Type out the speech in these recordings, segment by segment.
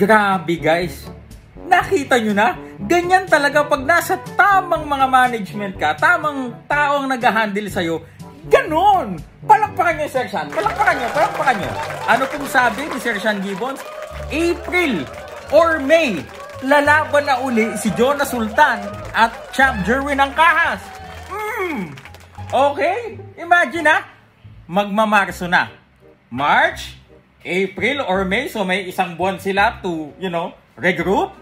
Grabe guys. Nakita nyo na? Ganyan talaga pag nasa tamang mga management ka, tamang tao ang nag-handle sa'yo. Ganon! Palakpakan nyo, Sir Sean. Palakpakan nyo. Ano pong sabi ni Sir Sean Gibbons? April or May, lalaban na uli si Jonas Sultan at Champ Jerwin Angkahas. Okay? Imagine na, magmamarso na. March, April or May, so may isang buwan sila to, regroup.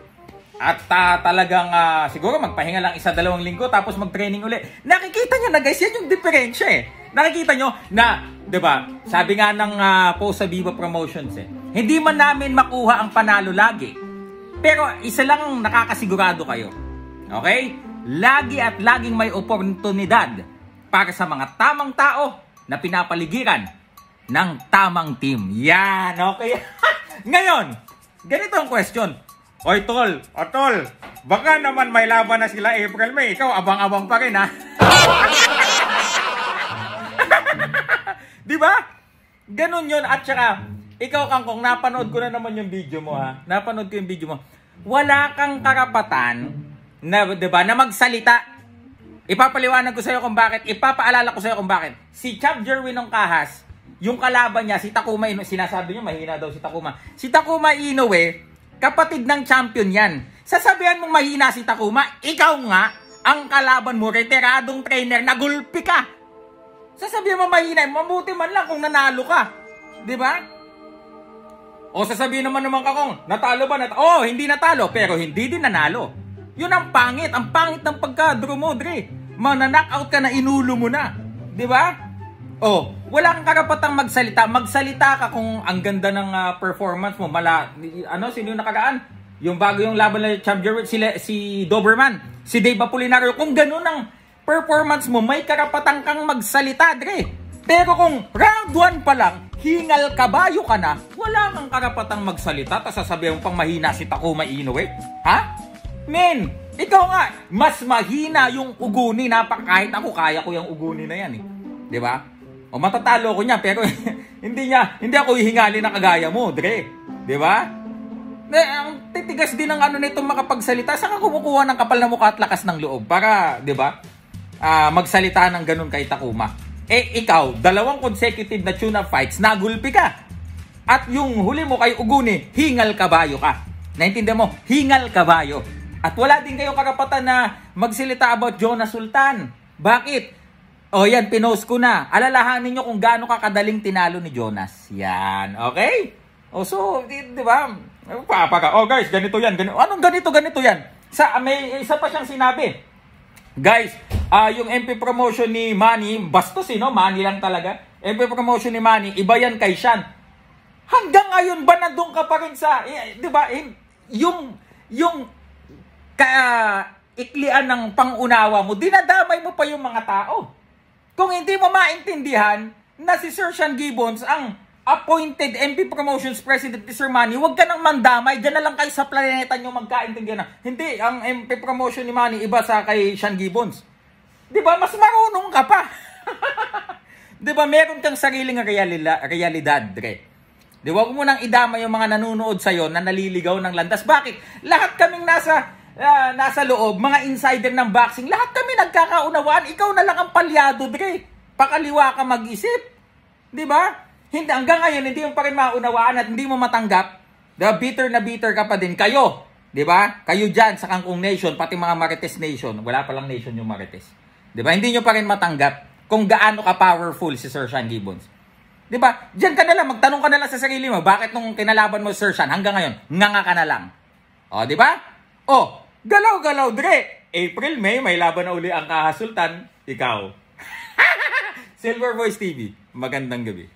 At talagang siguro magpahinga lang 1-2 linggo tapos mag-training uli. Nakikita nyo na guys, yan yung diferensya eh. Nakikita nyo na, di ba, sabi nga ng post sa Viva Promotions hindi man namin makuha ang panalo lagi. Pero isa lang ang nakakasigurado kayo. Okay? Lagi at laging may oportunidad para sa mga tamang tao na pinapaligiran ng tamang team. Yan, okay? Ngayon, ganito ang question. Oy, tol, baka naman may laban na sila April, May. Ikaw, abang-abang pa rin, ha? Di ba? Ganun yun. At saka, ikaw, Kangkong, napanood ko na naman yung video mo, ha? Napanood ko yung video mo. Wala kang karapatan na, di ba, na magsalita. Ipapaliwanag ko sa'yo kung bakit. Ipapaalala ko sa'yo kung bakit. Si Champ Jerwin Angkahas, yung kalaban niya, si Takuma Inoue, sinasabi niyo, mahina daw si Takuma. Si Takuma Inoue, kapatid ng champion yan. Sasabihan mong mahina si Takuma, ikaw nga, ang kalaban mo, retiradong trainer, nagulpi ka. Sasabihan mo mahina, mabuti man lang kung nanalo ka. Di ba? O sasabihin naman ka kung, natalo ba? Hindi natalo, pero hindi din nanalo. Yun ang pangit ng pagka-draw mo, Dre. Mananockout ka na, inulo mo na. Di ba? Wala kang karapatang magsalita. Magsalita ka kung ang ganda ng performance mo. Sino yung nakaraan? Yung bago yung laban na Champ Jerwin, si Doberman, si Dave Apolinario. Kung ganun ang performance mo, may karapatang kang magsalita, Dre. Pero kung round 1 pa lang, hingal kabayo ka na, wala kang karapatang magsalita. Tapos sasabihin mo pang mahina si Takuma Inoue. Ha? Men, ikaw nga, mas mahina yung uguni. Kahit ako, kaya ko yung uguni na yan eh. Di ba? Matatalo ko niya, pero hindi ako hihingalin na kagaya mo, Dre. Di ba? Ang titigas din ng nitong makapagsalita. Saan ka kumukuha ng kapal na mukha at lakas ng loob para, di ba, magsalita ng ganun kay Takuma? Ikaw, 2 consecutive na tune-up fights, nagulpi ka. At yung huli mo kay Uguni, hingal kabayo ka. Naintindihan mo? Hingal kabayo. At wala din kayong karapatan na magsalita about Jonas Sultan. Bakit? Yan, pinost ko na. Alalahanin nyo kung gaano kakadaling tinalo ni Jonas. Yan, okay? So, di ba? Guys, ganito yan. Anong ganito yan? May isa pa siyang sinabi. Guys, yung MP promotion ni Manny, bastos Manny lang talaga. MP promotion ni Manny, iba yan kay Sean. Hanggang ngayon ba nandun ka pa rin sa, di ba, yung iklian ng pangunawa mo, dinadamay mo pa yung mga tao. Kung hindi mo maintindihan na si Sir Sean Gibbons ang appointed MP Promotions President ni Sir Manny, huwag ka nang mandamay. Diyan na lang kayo sa planeta nyo magkaintindihan na. Hindi, ang MP Promotion ni Manny iba sa kay Sean Gibbons. Di ba? Mas marunong ka pa. Di ba? Meron kang sariling realidad, Dre. Di ba? Huwag mo nang idama yung mga nanonood sa'yo na naliligaw ng landas. Bakit? Lahat kaming nasa loob, mga insider ng boxing, lahat kami nagkakaunawaan. Ikaw na lang ang palyado, Dre. Pakaliwa ka mag-isip. Di ba? Hanggang ngayon, hindi mo pa rin maunawaan at hindi mo matanggap. Bitter na bitter ka pa din. Kayo, di ba? Kayo dyan sa Kangkong Nation, pati mga Marites Nation. Wala palang nation yung Marites. Di ba? Hindi nyo pa rin matanggap kung gaano ka powerful si Sir Sean Gibbons. Di ba? Diyan ka na lang, magtanong ka na lang sa sarili mo. Bakit nung kinalaban mo Sir Sean, hanggang ngayon, nganga ka na lang. Di ba? Galaw-galaw, Dre. April, May laban na uli ang Angkahas Sultan. Ikaw. Silver Voice TV. Magandang gabi.